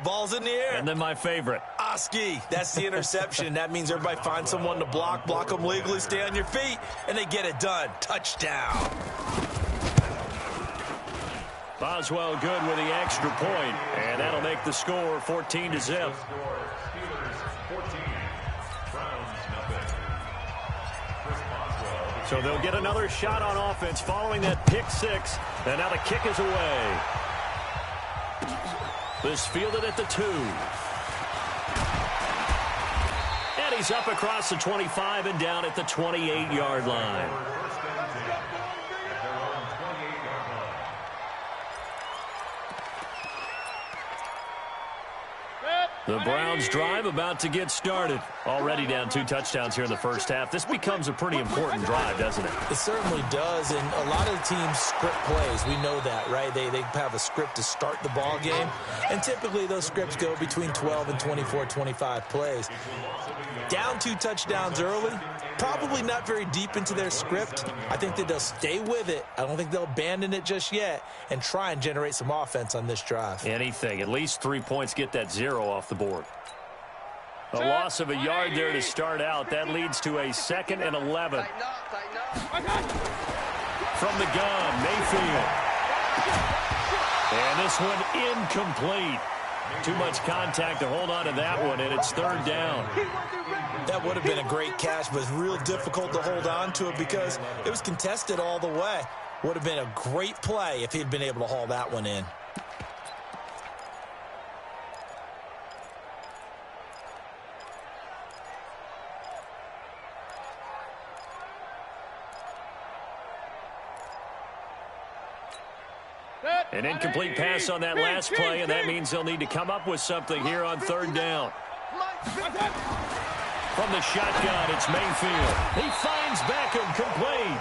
Ball's in the air. And then my favorite. Oski. That's the interception. That means everybody finds someone to block them legally, stay on your feet, and they get it done. Touchdown. Boswell good with the extra point, and that'll make the score 14-0. So they'll get another shot on offense following that pick six, and now the kick is away. This fielded at the 2. And he's up across the 25 and down at the 28-yard line. The Browns drive about to get started. Already down 2 touchdowns here in the first half. This becomes a pretty important drive, doesn't it? It certainly does, and a lot of the teams script plays. We know that, right? They have a script to start the ball game, and typically those scripts go between 12 and 24, 25 plays. Down 2 touchdowns early, probably not very deep into their script. I think that they'll stay with it. I don't think they'll abandon it just yet and try and generate some offense on this drive. Anything. At least 3 points, get that 0 off the board. A loss of a yard there to start out. That leads to a 2nd and 11. From the gun, Mayfield. And this one incomplete. Too much contact to hold on to that one, and it's 3rd down. That would have been a great catch, but it's real difficult to hold on to it because it was contested all the way. Would have been a great play if he'd been able to haul that one in. An incomplete pass on that last play, and that means they'll need to come up with something here on 3rd down. From the shotgun, it's Mayfield. He finds Beckham, complete.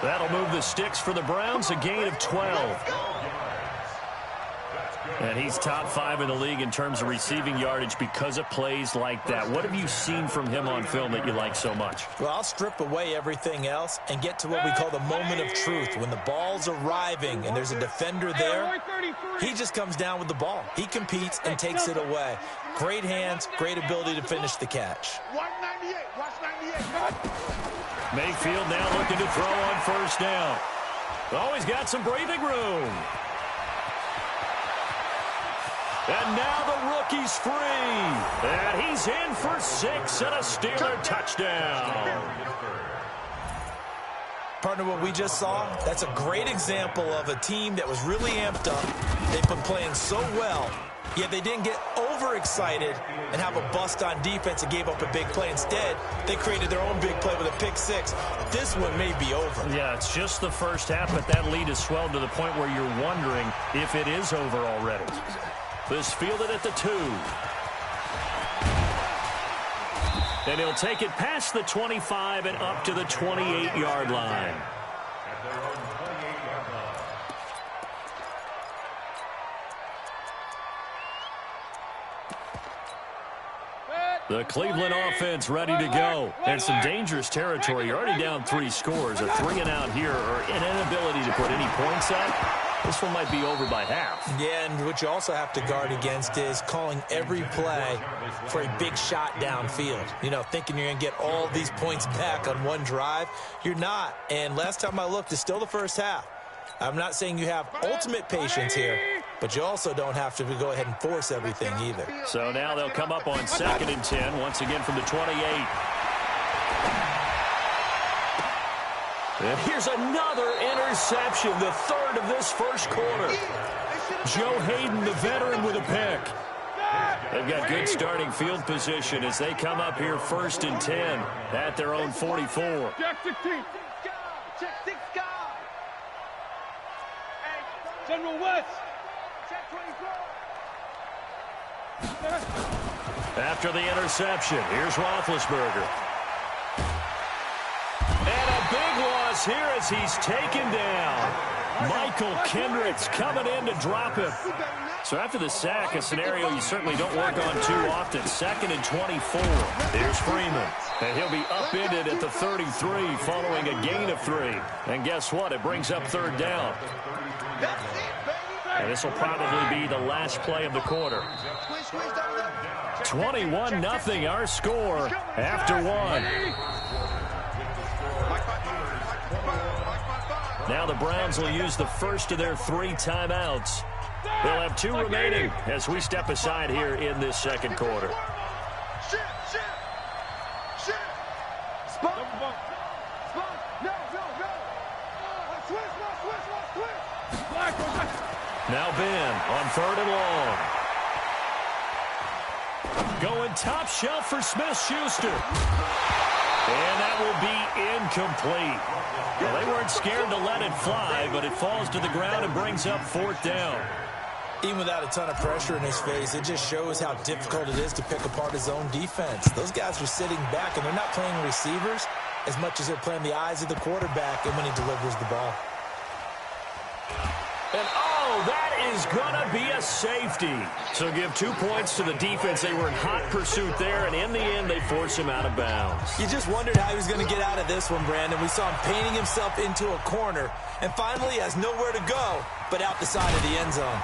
That'll move the sticks for the Browns, a gain of 12. And he's top 5 in the league in terms of receiving yardage because of plays like that. What have you seen from him on film that you like so much? Well, I'll strip away everything else and get to what we call the moment of truth. When the ball's arriving and there's a defender there, he just comes down with the ball. He competes and takes it away. Great hands, great ability to finish the catch. Mayfield now looking to throw on 1st down. Oh, he's got some breathing room. And now the rookie's free. And he's in for 6 and a Steeler touchdown. Partner, what we just saw, that's a great example of a team that was really amped up. They've been playing so well, yet they didn't get overexcited and have a bust on defense and gave up a big play. Instead, they created their own big play with a pick 6. This one may be over. Yeah, it's just the first half, but that lead has swelled to the point where you're wondering if it is over already. This fielded at the 2. And he'll take it past the 25 and up to the 28-yard line. The Cleveland offense ready to go. And some dangerous territory. You're already down 3 scores. A 3 and out here, or an inability to put any points up. This one might be over by half. Yeah, and what you also have to guard against is calling every play for a big shot downfield. You know, thinking you're going to get all these points back on one drive. You're not. And last time I looked, it's still the first half. I'm not saying you have ultimate patience here, but you also don't have to go ahead and force everything either. So now they'll come up on 2nd and 10, once again from the 28. And here's another interception, the 3rd of this first quarter. Joe Hayden, the veteran, with a pick. They've got good starting field position as they come up here 1st and 10 at their own 44. Check 16. Check 6 guys. Hey, General West. Check 24. After the interception, here's Roethlisberger. And a big loss here as he's taken down. Michael Kendricks coming in to drop him. So after the sack, a scenario you certainly don't work on too often. 2nd and 24. Here's Freeman. And he'll be upended at the 33 following a gain of 3. And guess what? It brings up 3rd down. And this will probably be the last play of the quarter. 21-0 our score after one. Now the Browns will use the first of their 3 timeouts. They'll have 2 remaining as we step aside here in this second quarter. Now Ben on 3rd and long. Going top shelf for Smith-Schuster. And that will be incomplete. Well, they weren't scared to let it fly, but it falls to the ground and brings up 4th down. Even without a ton of pressure in his face, it just shows how difficult it is to pick apart his own defense. Those guys are sitting back, and they're not playing receivers as much as they're playing the eyes of the quarterback and when he delivers the ball. And, oh, that is going to be a safety. So give 2 points to the defense. They were in hot pursuit there, and in the end, they force him out of bounds. You just wondered how he was going to get out of this one, Brandon. We saw him painting himself into a corner, and finally has nowhere to go but out the side of the end zone.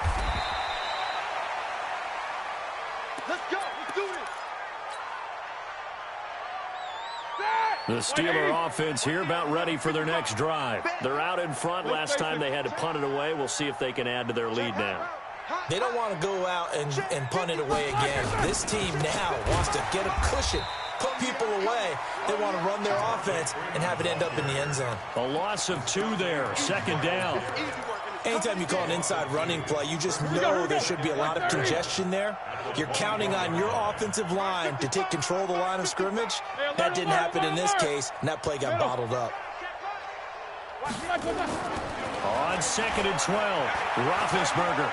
Let's go. Let's do this. The Steeler offense here about ready for their next drive. They're out in front. Last time they had to punt it away. We'll see if they can add to their lead now. They don't want to go out and punt it away again. This team now wants to get a cushion, put people away. They want to run their offense and have it end up in the end zone. A loss of 2 there, 2nd down. Anytime you call an inside running play, you just know there should be a lot of congestion there. You're counting on your offensive line to take control of the line of scrimmage. That didn't happen in this case, and that play got bottled up. On 2nd and 12, Roethlisberger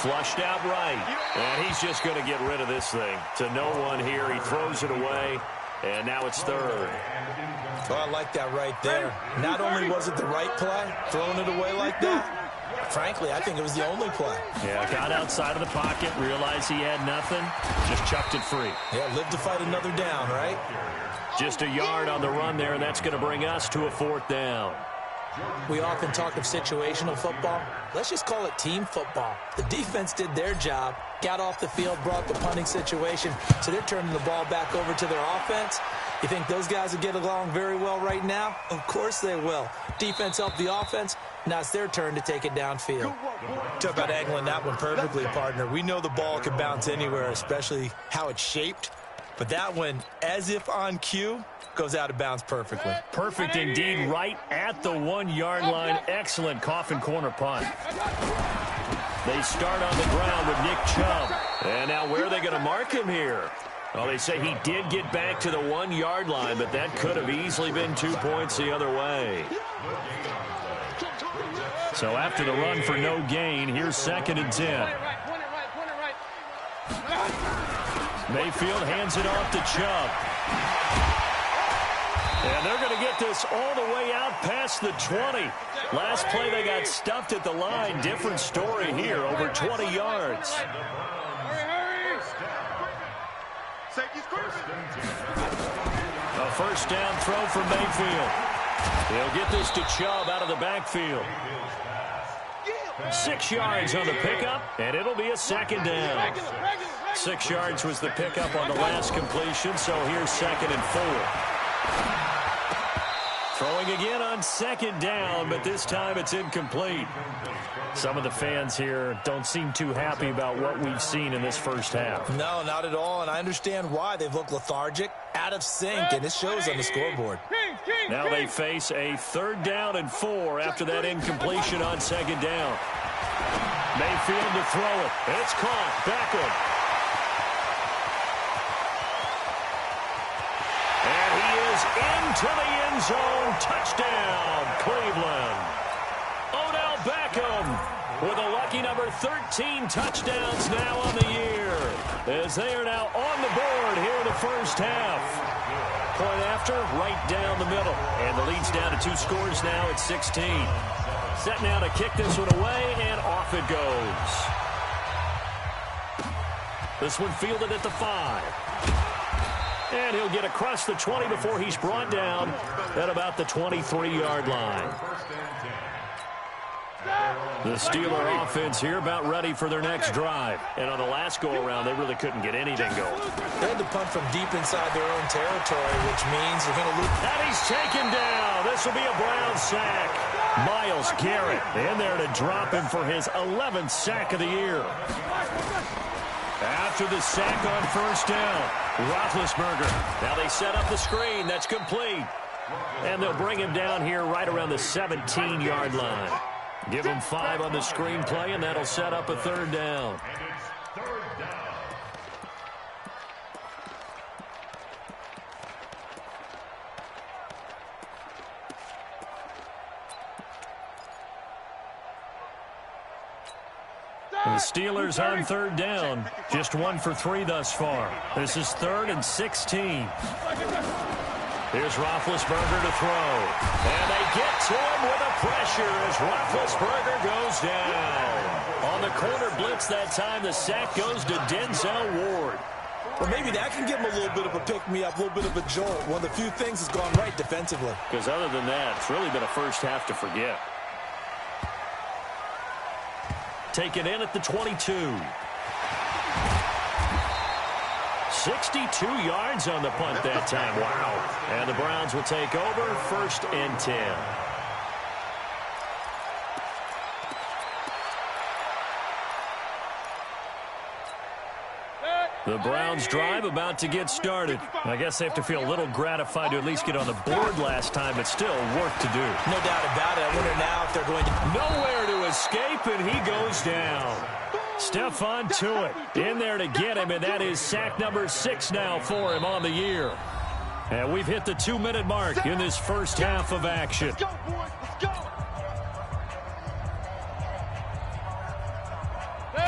flushed out right, and he's just going to get rid of this thing. To no one here, he throws it away, and now it's 3rd. Oh, I like that right there. Not only was it the right play, throwing it away like that, frankly, I think it was the only play. Yeah, got outside of the pocket, realized he had nothing, just chucked it free. Yeah, live to fight another down, right? Just a yard on the run there, and that's going to bring us to a 4th down. We often talk of situational football. Let's just call it team football. The defense did their job, got off the field, brought the punting situation, so they're turning the ball back over to their offense. You think those guys will get along very well right now? Of course they will. Defense helped the offense. Now it's their turn to take it downfield. Talk about angling that one perfectly, partner. We know the ball can bounce anywhere, especially how it's shaped. But that one, as if on cue, goes out of bounds perfectly. Perfect indeed, right at the 1-yard line. Excellent coffin corner punt. They start on the ground with Nick Chubb. And now where are they going to mark him here? Well, they say he did get back to the 1-yard line, but that could have easily been 2 points the other way. So after the run for no gain, here's 2nd and 10. Mayfield hands it off to Chubb. And they're going to get this all the way out past the 20. Last play they got stuffed at the line. Different story here, over 20 yards. A 1st down throw for Mayfield. He'll get this to Chubb out of the backfield. 6 yards on the pickup, and it'll be a 2nd down. 6 yards was the pickup on the last completion, so here's 2nd and 4. Throwing again on 2nd down, but this time it's incomplete. Some of the fans here don't seem too happy about what we've seen in this first half. No, not at all, and I understand why. They've looked lethargic, out of sync, and it shows on the scoreboard. Now they face a 3rd down and 4 after that incompletion on 2nd down. Mayfield to throw it. It's caught. Beckham. And he is into the end zone. Touchdown, Cleveland. Odell Beckham with a lucky number 13 touchdowns now on the year, as they are now on the board here in the first half. Point after, right down the middle. And the lead's down to 2 scores now at 16. Set now to kick this one away, and off it goes. This one fielded at the 5. And he'll get across the 20 before he's brought down at about the 23-yard line. The Steeler offense here about ready for their next drive. And on the last go-around, they really couldn't get anything going. They had to punt from deep inside their own territory, which means they're going to lose. And he's taken down. This will be a Brown sack. Myles Garrett in there to drop him for his 11th sack of the year. After the sack on first down, Roethlisberger. Now they set up the screen. That's complete. And they'll bring him down here right around the 17-yard line. Give him 5 on the screen play, and that'll set up a third down. The Steelers on third down. Just 1 for 3 thus far. This is 3rd and 16. Here's Roethlisberger to throw. And they get to him with a pressure as Roethlisberger goes down. On the corner blitz that time, the sack goes to Denzel Ward. Well, maybe that can give him a little bit of a pick-me-up, a little bit of a jolt. One of the few things that's gone right defensively. Because other than that, it's really been a first half to forget. Taken in at the 22. 62 yards on the punt that time. Wow. And the Browns will take over 1st and 10. The Browns drive about to get started. I guess they have to feel a little gratified to at least get on the board last time, but still work to do. No doubt about it. I wonder now if they're going to... Nowhere to escape, and he goes down. Stephon Tuitt in there to get him, and that is sack number 6 now for him on the year. And we've hit the 2-minute mark in this first half of action. Let's go, boys. Let's go.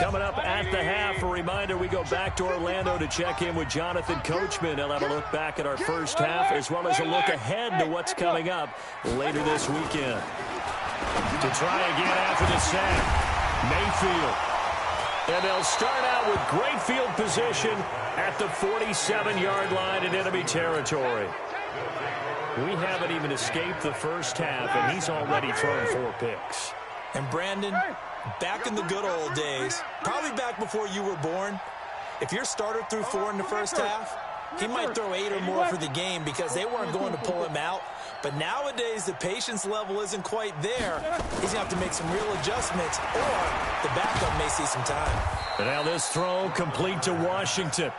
Coming up at the half, a reminder, we go back to Orlando to check in with Jonathan Coachman. He'll have a look back at our first half as well as a look ahead to what's coming up later this weekend. To try again after the sack, Mayfield. And they'll start out with great field position at the 47-yard line in enemy territory. We haven't even escaped the first half, and he's already thrown 4 picks. And Brandon, back in the good old days, probably back before you were born, if your starter threw 4 in the first half, he might throw 8 or more for the game because they weren't going to pull him out. But nowadays, the patience level isn't quite there. He's going to have to make some real adjustments, or the backup may see some time. And now this throw complete to Washington.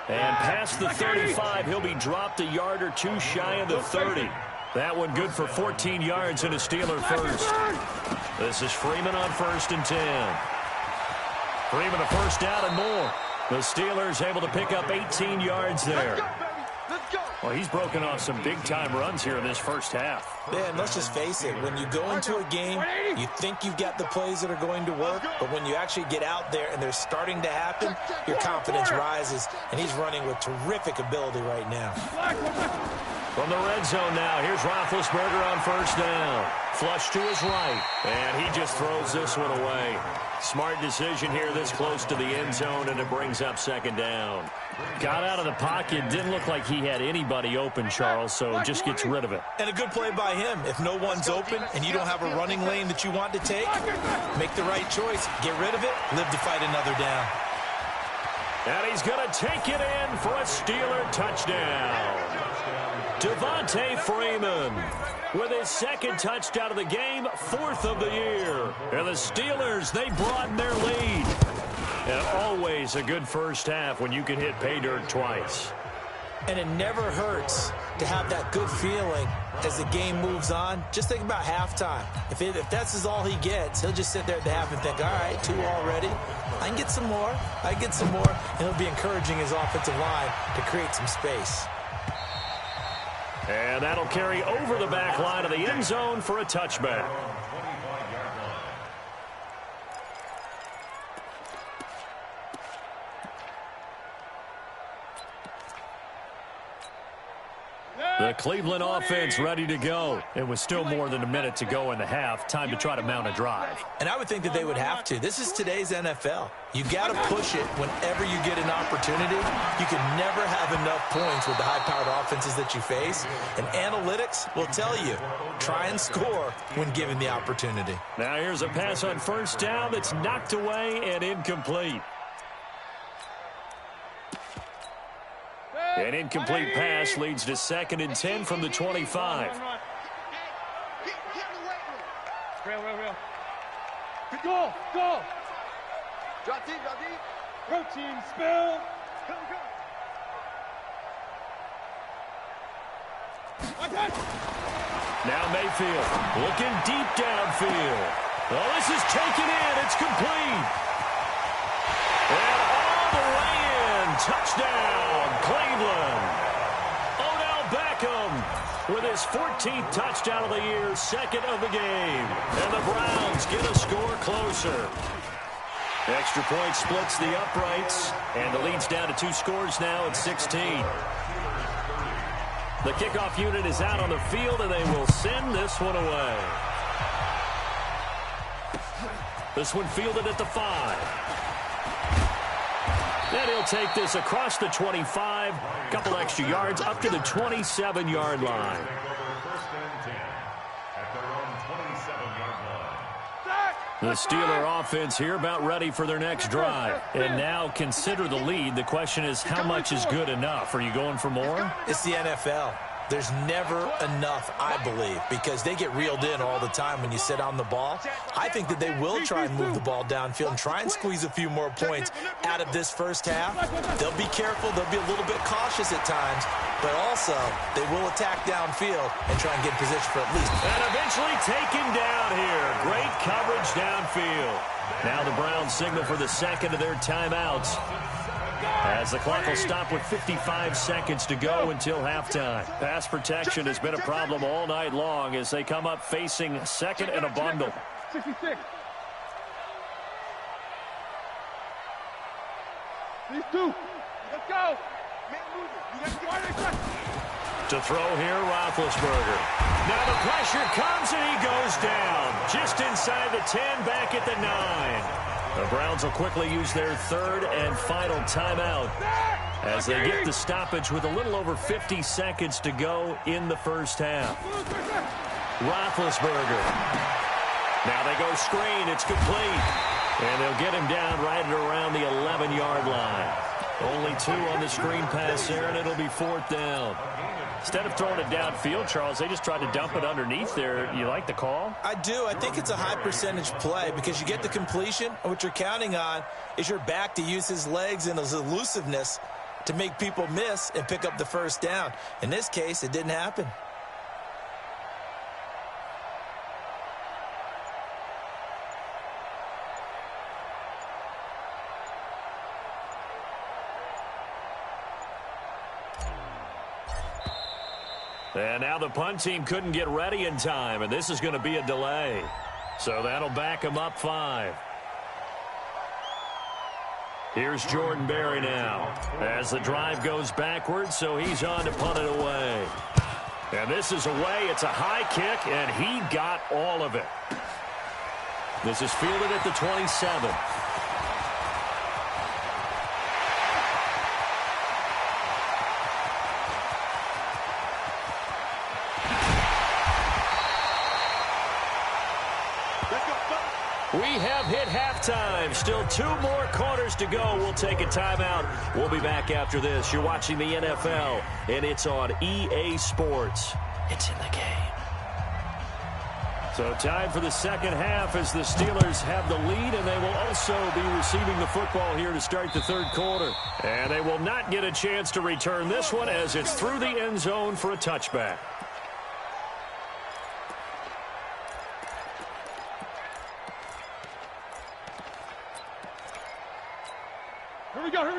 And past the 35, he'll be dropped a yard or 2 shy of the 30. That one good for 14 yards and a Steeler first. This is Freeman on 1st and 10. Freeman a first down and more. The Steelers able to pick up 18 yards there. Let's go. Well, he's broken off some big-time runs here in this first half. Man, let's just face it. When you go into a game, you think you've got the plays that are going to work, but when you actually get out there and they're starting to happen, your confidence rises, and he's running with terrific ability right now. From the red zone now, here's Roethlisberger on first down. Flush to his right, and he just throws this one away. Smart decision here this close to the end zone, and it brings up 2nd down. Got out of the pocket, didn't look like he had anybody open, Charles, so just gets rid of it. And a good play by him. If no one's open and you don't have a running lane that you want to take, make the right choice. Get rid of it, live to fight another down. And he's going to take it in for a Steeler touchdown. Devontae Freeman with his 2nd touchdown of the game, 4th of the year. And the Steelers, they broaden their lead. And always a good first half when you can hit pay dirt twice. And it never hurts to have that good feeling as the game moves on. Just think about halftime. If that's all he gets, he'll just sit there at the half and think, all right, 2 already. I can get some more. I can get some more. And he'll be encouraging his offensive line to create some space. And that'll carry over the back line of the end zone for a touchback. The Cleveland offense ready to go. It was still more than a minute to go in the half. Time to try to mount a drive. And I would think that they would have to. This is today's NFL. You got to push it whenever you get an opportunity. You can never have enough points with the high-powered offenses that you face. And analytics will tell you, try and score when given the opportunity. Now here's a pass on first down that's knocked away and incomplete. An incomplete pass leads to 2nd and 10 from the 25. Go, go. Drop deep, drop deep. Protein spill. Now Mayfield looking deep downfield. Oh, this is taken in. It's complete. And all the way in. Touchdown, Cleveland. Odell Beckham with his 14th touchdown of the year, 2nd of the game. And the Browns get a score closer. Extra point splits the uprights, and the lead's down to 2 scores now at 16. The kickoff unit is out on the field, and they will send this one away. This one fielded at the 5. Then he'll take this across the 25, a couple extra yards up to the 27-yard line. The Steeler offense here about ready for their next drive. And now consider the lead. The question is, how much is good enough? Are you going for more? It's the NFL. There's never enough, I believe, because they get reeled in all the time when you sit on the ball. I think that they will try and move the ball downfield and try and squeeze a few more points out of this first half. They'll be careful. They'll be a little bit cautious at times, but also they will attack downfield and try and get in position for at least. And eventually taken down here. Great coverage downfield. Now the Browns signal for the 2nd of their timeouts, as the clock will stop with 55 seconds to go until halftime. Pass protection has been a problem all night long as they come up facing 2nd and a bundle. 66. These 2. Let's go. To throw here, Roethlisberger. Now the pressure comes and he goes down. Just inside the 10, back at the 9. The Browns will quickly use their 3rd and final timeout as they get the stoppage with a little over 50 seconds to go in the first half. Roethlisberger. Now they go screen. It's complete. And they'll get him down right at around the 11-yard line. Only 2 on the screen pass there, and it'll be 4th down. Instead of throwing it downfield, Charles, they just tried to dump it underneath there. You like the call? I do. I think it's a high percentage play because you get the completion. And what you're counting on is your back to use his legs and his elusiveness to make people miss and pick up the first down. In this case, it didn't happen. And now the punt team couldn't get ready in time, and this is going to be a delay. So that'll back them up 5. Here's Jordan Berry now as the drive goes backwards, so he's on to punt it away. And this is away. It's a high kick, and he got all of it. This is fielded at the 27. We have hit halftime. Still 2 more quarters to go. We'll take a timeout. We'll be back after this. You're watching the NFL, and it's on EA Sports. It's in the game. So time for the second half as the Steelers have the lead, and they will also be receiving the football here to start the 3rd quarter. And they will not get a chance to return this one as it's through the end zone for a touchback.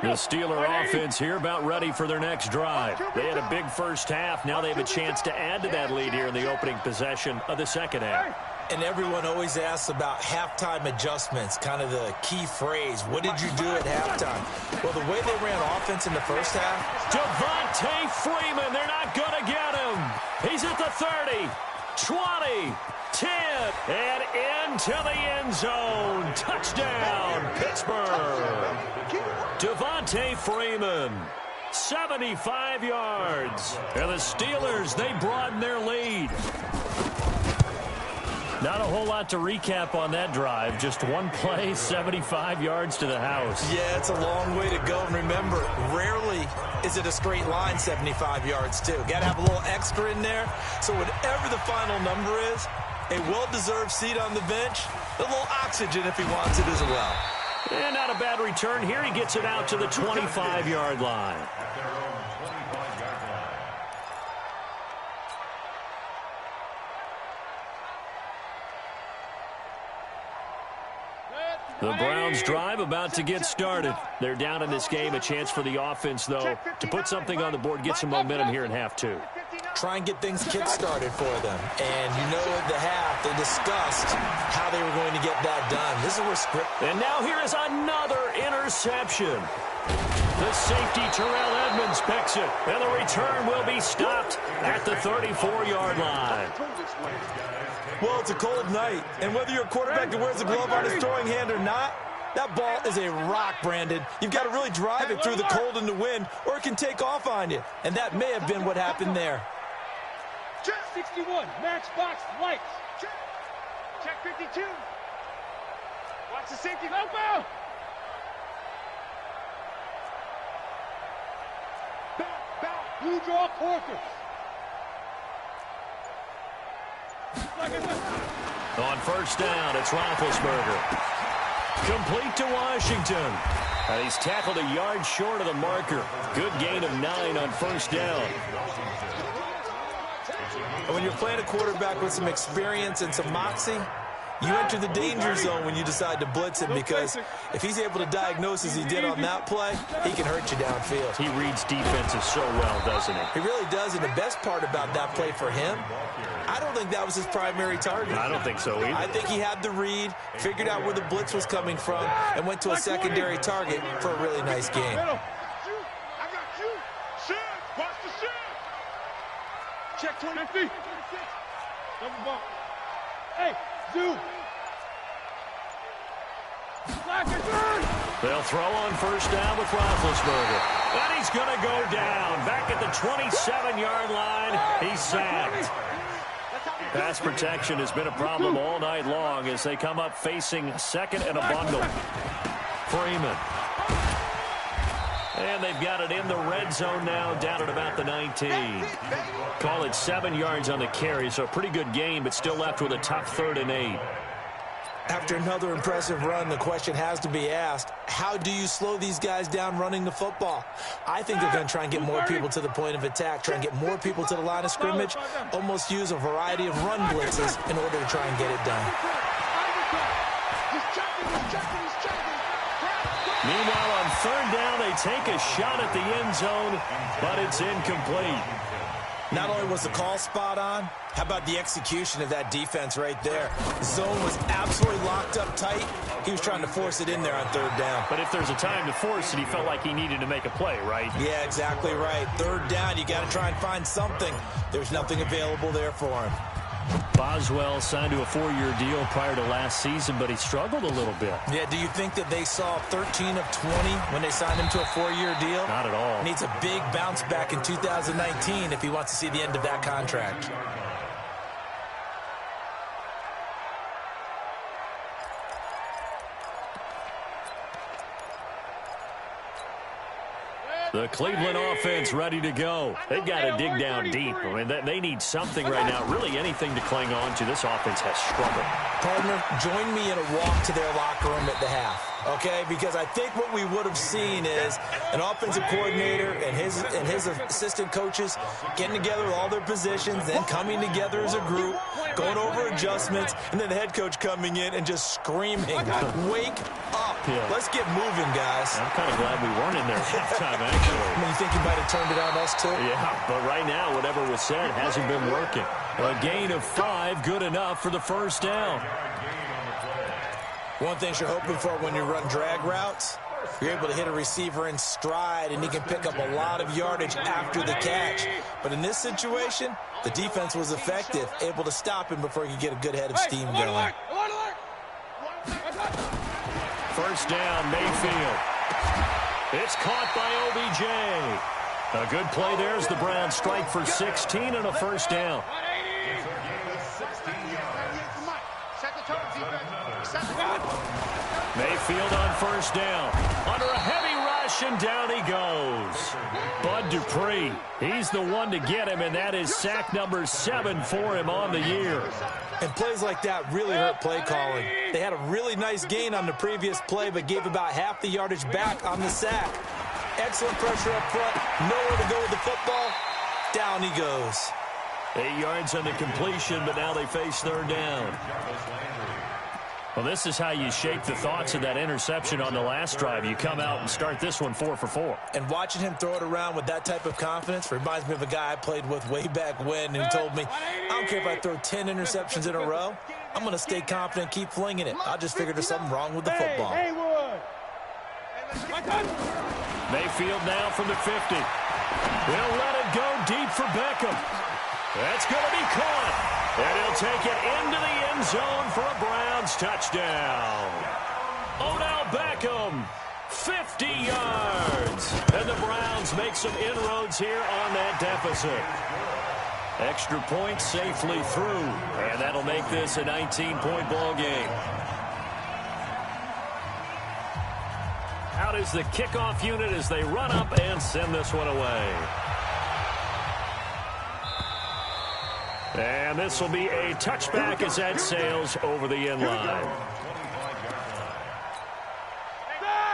The Steeler offense here about ready for their next drive. They had a big first half. Now they have a chance to add to that lead here in the opening possession of the second half. And everyone always asks about halftime adjustments, kind of the key phrase. What did you do at halftime? Well, the way they ran offense in the first half. Devontae Freeman, they're not going to get him. He's at the 30, 20, 10, and into the end zone. Touchdown, Pittsburgh. Devontae Freeman, 75 yards. And the Steelers, they broaden their lead. Not a whole lot to recap on that drive. Just one play, 75 yards to the house. Yeah, it's a long way to go. And remember, rarely is it a straight line 75 yards, too. Got to have a little extra in there. So whatever the final number is, a well-deserved seat on the bench, a little oxygen if he wants it as well. And not a bad return here. He gets it out to the 25-yard line. The Browns drive about to get started. They're down in this game. A chance for the offense, though, to put something on the board, get some momentum here in half two. Try and get things kick-started for them. And you know at the half, they discussed how they were going to get that done. This is where script... And now here is another interception. The safety, Terrell Edmonds, picks it. And the return will be stopped at the 34-yard line. Well, it's a cold night, and whether you're a quarterback that wears a glove on his throwing hand or not, that ball is a rock, Brandon. You've got to really drive it through the cold and the wind, or it can take off on you. And that may have been what happened there. Check 61, matchbox lights. Check 52. Watch the safety, elbow. Back, blue draw quarters. On first down, it's Roethlisberger. Complete to Washington. And he's tackled a yard short of the marker. Good gain of 9 on first down. And when you're playing a quarterback with some experience and some moxie, you enter the danger zone when you decide to blitz him, because if he's able to diagnose as he did on that play, he can hurt you downfield. He reads defenses so well, doesn't he? He really does, and the best part about that play for him, I don't think that was his primary target. I don't think so either. I think he had the read, figured out where the blitz was coming from, and went to a secondary target for a really nice game. I got you. Shift. Watch the shift. Check 20. Double bump. Hey, Zoo. They'll throw on first down with Roethlisberger. And he's going to go down. Back at the 27-yard line, he's sacked. Pass protection has been a problem all night long as they come up facing second and a bundle. Freeman. And they've got it in the red zone now, down at about the 19. Call it 7 yards on the carry, so a pretty good game, but still left with a tough 3rd and 8. After another impressive run, the question has to be asked, how do you slow these guys down running the football? I think they're going to try and get more people to the point of attack, try and get more people to the line of scrimmage, almost use a variety of run blitzes in order to try and get it done. Meanwhile, on 3rd down, they take a shot at the end zone, but it's incomplete. Not only was the call spot on, how about the execution of that defense right there? The zone was absolutely locked up tight. He was trying to force it in there on 3rd down. But if there's a time to force it, he felt like he needed to make a play, right? Yeah, exactly right. 3rd down, you got to try and find something. There's nothing available there for him. Boswell signed to a 4-year deal prior to last season, but he struggled a little bit. Yeah, do you think that they saw 13 of 20 when they signed him to a 4-year deal? Not at all. He needs a big bounce back in 2019 if he wants to see the end of that contract. The Cleveland offense ready to go. They've got to dig down deep. I mean, they need something right now, really anything to cling on to. This offense has struggled. Partner, join me in a walk to their locker room at the half, okay? Because I think what we would have seen is an offensive coordinator and his assistant coaches getting together with all their positions, then coming together as a group, going over adjustments, and then the head coach coming in and just screaming, wake up. uphill. Let's get moving, guys. I'm kind of glad we weren't in there at halftime, actually. I mean, you think you might have turned it on us, too? Yeah, but right now, whatever was said hasn't been working. A gain of 5, good enough for the first down. One thing you're hoping for when you run drag routes, you're able to hit a receiver in stride, and he can pick up a lot of yardage after the catch. But in this situation, the defense was effective, able to stop him before he could get a good head of steam going. First down, Mayfield. It's caught by OBJ. A good play there as the Browns strike for 16 and a first down. Mayfield on first down. Under a heavy rush, and down he goes. Bud Dupree, he's the one to get him, and that is sack number 7 for him on the year. And plays like that really hurt play calling. They had a really nice gain on the previous play, but gave about half the yardage back on the sack. Excellent pressure up front. Nowhere to go with the football. Down he goes. 8 yards on the completion, but now they face third down. Well, this is how you shape the thoughts of that interception on the last drive. You come out and start this one 4 for 4. And watching him throw it around with that type of confidence reminds me of a guy I played with way back when, and he told me, I don't care if I throw 10 interceptions in a row. I'm going to stay confident, keep flinging it. I just figured there's something wrong with the football. Mayfield now from the 50. He'll let it go deep for Beckham. That's going to be caught. And he'll take it into the end zone for a Browns touchdown. Odell Beckham, 50 yards. And the Browns make some inroads here on that deficit. Extra point safely through. And that'll make this a 19-point ball game. Out is the kickoff unit as they run up and send this one away. And this will be a touchback as that sails over the end line.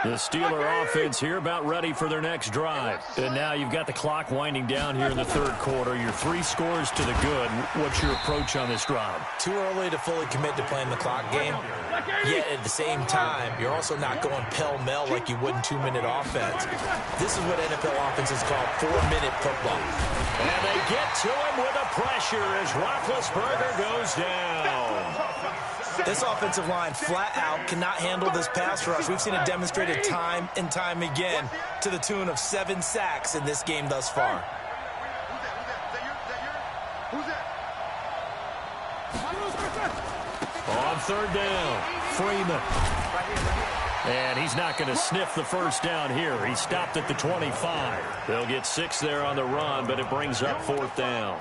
The Steeler offense here about ready for their next drive. And now you've got the clock winding down here in the third quarter. Your 3 scores to the good. What's your approach on this drive? Too early to fully commit to playing the clock game. Yet at the same time, you're also not going pell-mell like you would in 2-minute offense. This is what NFL offenses call 4-minute football. And they get to him with a pressure as Roethlisberger goes down. This offensive line flat out cannot handle this pass rush. We've seen it demonstrated time and time again to the tune of 7 sacks in this game thus far. On third down, Freeman. And he's not going to sniff the first down here. He stopped at the 25. They'll get 6 there on the run, but it brings up 4th down.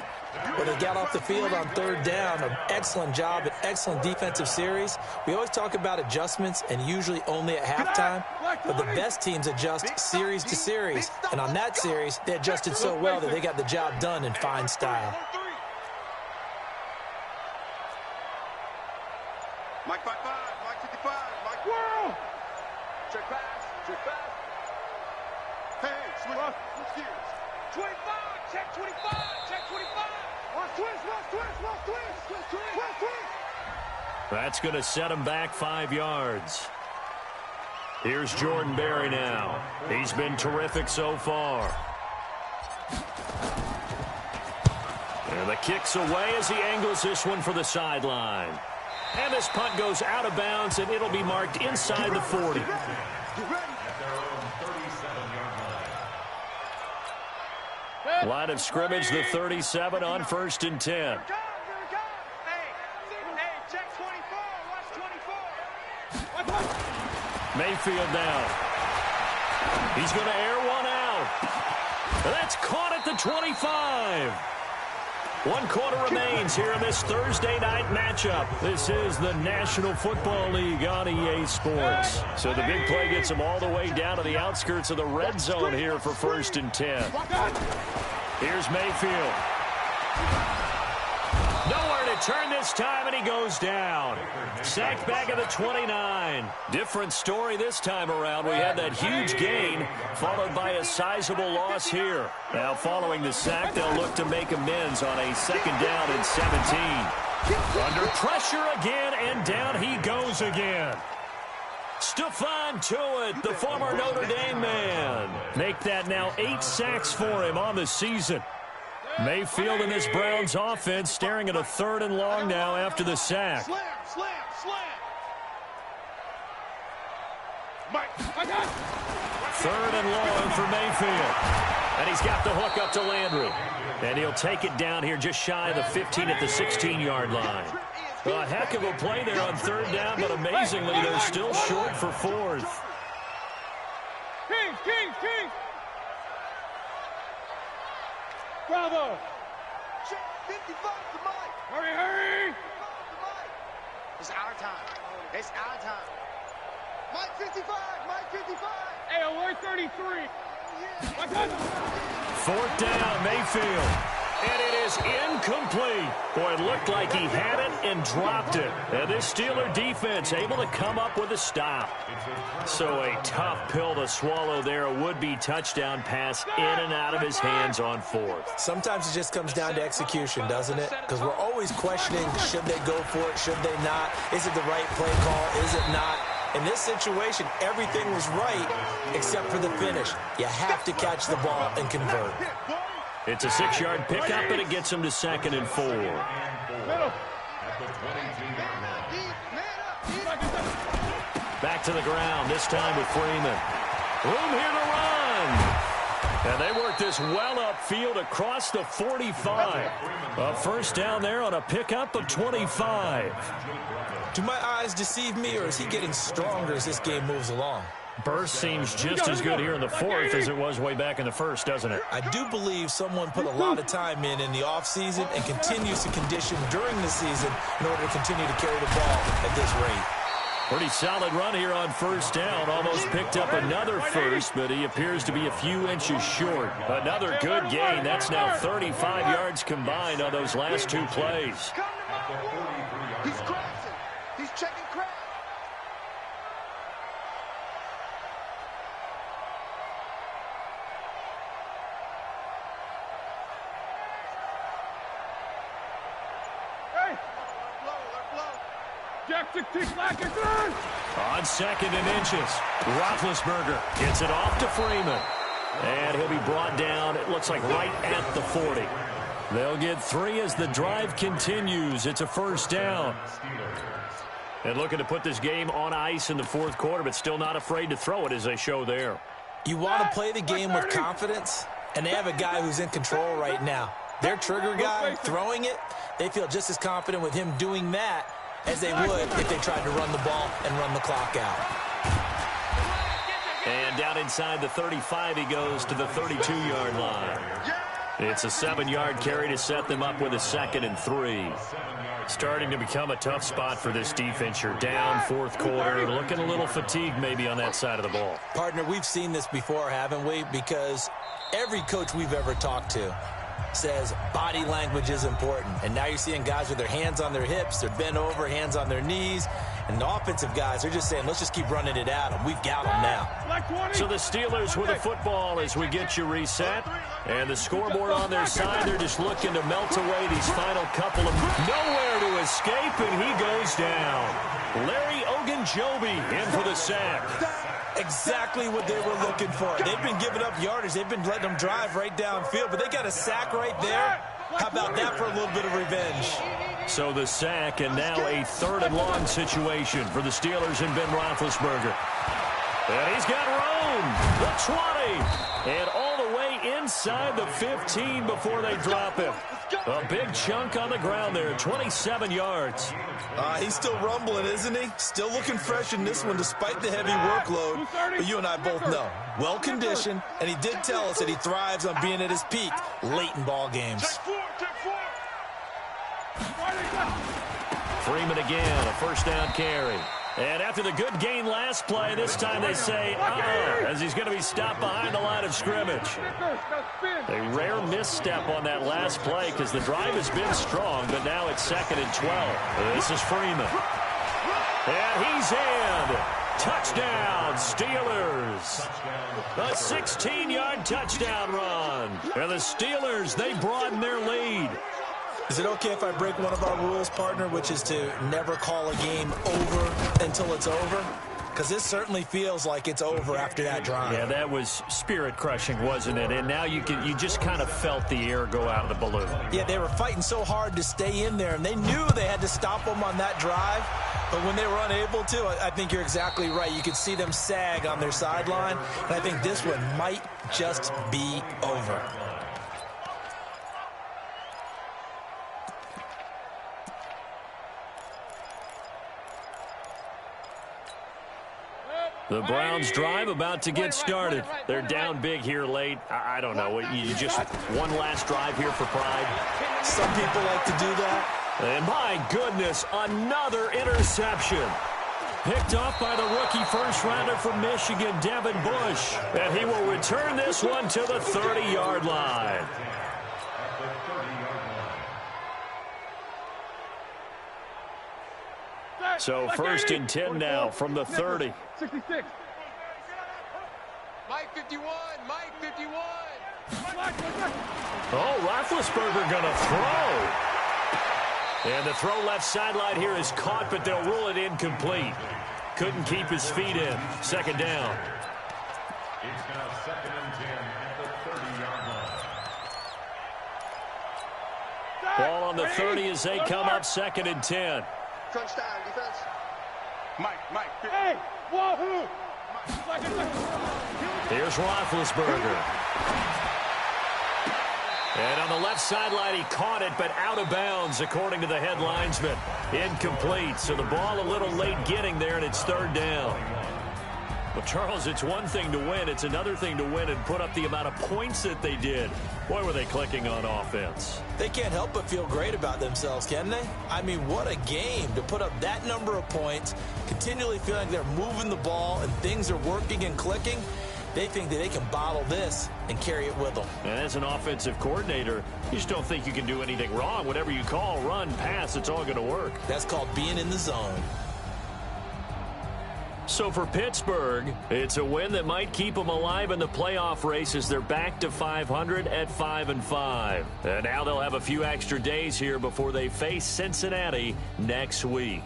When they got off the field on third down, an excellent job, an excellent defensive series. We always talk about adjustments and usually only at halftime, but the best teams adjust series to series. And on that series, they adjusted so well that they got the job done in fine style. Mike 5-5, Mike 55, Mike World. Check pass, check pass. Hey, switch gears. 25, check 25, check 25. Watch twist, watch twist, watch twist, twist, twist, watch twist. That's going to set him back 5 yards. Here's Jordan Berry now. He's been terrific so far. And the kick's away as he angles this one for the sideline. And this punt goes out of bounds, and it'll be marked inside the 40. Line of scrimmage, the 37 on 1st and 10. Mayfield now. He's going to air one out. That's caught at the 25. 1 quarter remains here in this Thursday night matchup. This is the National Football League on EA Sports. So the big play gets them all the way down to the outskirts of the red zone here for 1st and 10. Here's Mayfield. Nowhere to turn this time, and he goes down. Sacked back at the 29. Different story this time around. We had that huge gain, followed by a sizable loss here. Now, following the sack, they'll look to make amends on a 2nd down and 17. Under pressure again, and down he goes again. Stephon Tuitt, the former Notre Dame man. Make that now 8 sacks for him on the season. Mayfield and this Browns offense staring at a 3rd and long now after the sack. Slam, slam, slam. Mike, 3rd and long for Mayfield. And he's got the hook up to Landry. And he'll take it down here just shy of the 15 at the 16-yard line. A heck of a play there on 3rd down, but amazingly, they're still short for 4th. King. Bravo. 55 to Mike. Hurry. It's our time. Mike 55. Hey, alert 33. 4th down, Mayfield. And it is incomplete. Boy, it looked like he had it and dropped it. And this Steeler defense able to come up with a stop. So a tough pill to swallow there. A would-be touchdown pass in and out of his hands on 4th. Sometimes it just comes down to execution, doesn't it? Because we're always questioning, should they go for it, should they not? Is it the right play call, is it not? In this situation, everything was right except for the finish. You have to catch the ball and convert. It's a 6-yard pickup, and it gets him to 2nd and 4. Back to the ground, this time with Freeman. Room here to run. And they work this well upfield across the 45. A 1st down there on a pickup of 25. Do my eyes deceive me, or is he getting stronger as this game moves along? Burst seems just as good here in the 4th as it was way back in the 1st, doesn't it? I do believe someone put a lot of time in the offseason and continues to condition during the season in order to continue to carry the ball at this rate. Pretty solid run here on 1st down. Almost picked up another 1st, but he appears to be a few inches short. Another good gain. That's now 35 yards combined on those last 2 plays. He's crossing. He's checking crap. On 2nd and inches, Roethlisberger gets it off to Freeman. And he'll be brought down, it looks like right at the 40. They'll get 3 as the drive continues. It's a 1st down. And looking to put this game on ice in the 4th quarter, but still not afraid to throw it as they show there. You want to play the game with confidence, and they have a guy who's in control right now. Their trigger guy throwing it, they feel just as confident with him doing that as they would if they tried to run the ball and run the clock out. And down inside the 35, he goes to the 32-yard line. It's a 7-yard carry to set them up with a 2nd and 3. Starting to become a tough spot for this defense. You're down 4th quarter, looking a little fatigued maybe on that side of the ball. Partner, we've seen this before, haven't we? Because every coach we've ever talked to says body language is important. And now you're seeing guys with their hands on their hips, they're bent over, hands on their knees. And the offensive guys, they're just saying, let's just keep running it at them. We've got them now. So the Steelers with the football as we get you reset. And the scoreboard on their side, they're just looking to melt away these final couple of... Nowhere to escape, and he goes down. Larry Ogunjobi in for the sack. Exactly what they were looking for. They've been giving up yardage. They've been letting them drive right downfield, but they got a sack right there. How about that for a little bit of revenge? So the sack, and now a 3rd and long situation for the Steelers and Ben Roethlisberger. And he's got room. The 20. And all the way inside the 15 before they drop him. A big chunk on the ground there, 27 yards. He's still rumbling, isn't he? Still looking fresh in this one despite the heavy workload. But you and I both know, well-conditioned, and he did tell us that he thrives on being at his peak late in ball games. Freeman again, a 1st down carry. And after the good gain last play, this time they say, as he's going to be stopped behind the line of scrimmage. A rare misstep on that last play because the drive has been strong, but now it's 2nd and 12. This is Freeman. And he's in. Touchdown, Steelers. A 16-yard touchdown run. And the Steelers, they broaden their lead. Is it okay if I break one of our rules, partner, which is to never call a game over until it's over? because this certainly feels like it's over after that drive. Yeah, that was spirit-crushing, wasn't it? And now you just kind of felt the air go out of the balloon. Yeah, they were fighting so hard to stay in there, and they knew they had to stop them on that drive. But when they were unable to, I think you're exactly right. You could see them sag on their sideline, and I think this one might just be over. The Browns drive about to get started. They're down big here late. I don't know. You just one last drive here for pride. Some people like to do that. And my goodness, another interception. Picked off by the rookie first-rounder from Michigan, Devin Bush. And he will return this one to the 30-yard line. So 1st and 10 now from the 30. 66. Mike 51. Mike 51. Oh, Roethlisberger going to throw. And the throw left sideline here is caught, but they'll rule it incomplete. Couldn't keep his feet in. 2nd down. It's now 2nd and 10 at the 30-yard line. Ball on the 30 as they come up 2nd and 10. Crunch down, defense. Mike. Hey, wahoo! Here's Roethlisberger. And on the left sideline, he caught it, but out of bounds, according to the head linesman. Incomplete, so the ball a little late getting there, and it's 3rd down. Well, Charles, it's one thing to win. It's another thing to win and put up the amount of points that they did. Boy, were they clicking on offense. They can't help but feel great about themselves, can they? I mean, what a game to put up that number of points, continually feeling like they're moving the ball and things are working and clicking. They think that they can bottle this and carry it with them. And as an offensive coordinator, you just don't think you can do anything wrong. Whatever you call, run, pass, it's all going to work. That's called being in the zone. So for Pittsburgh, it's a win that might keep them alive in the playoff race as they're back to 500 at 5-5. And now they'll have a few extra days here before they face Cincinnati next week.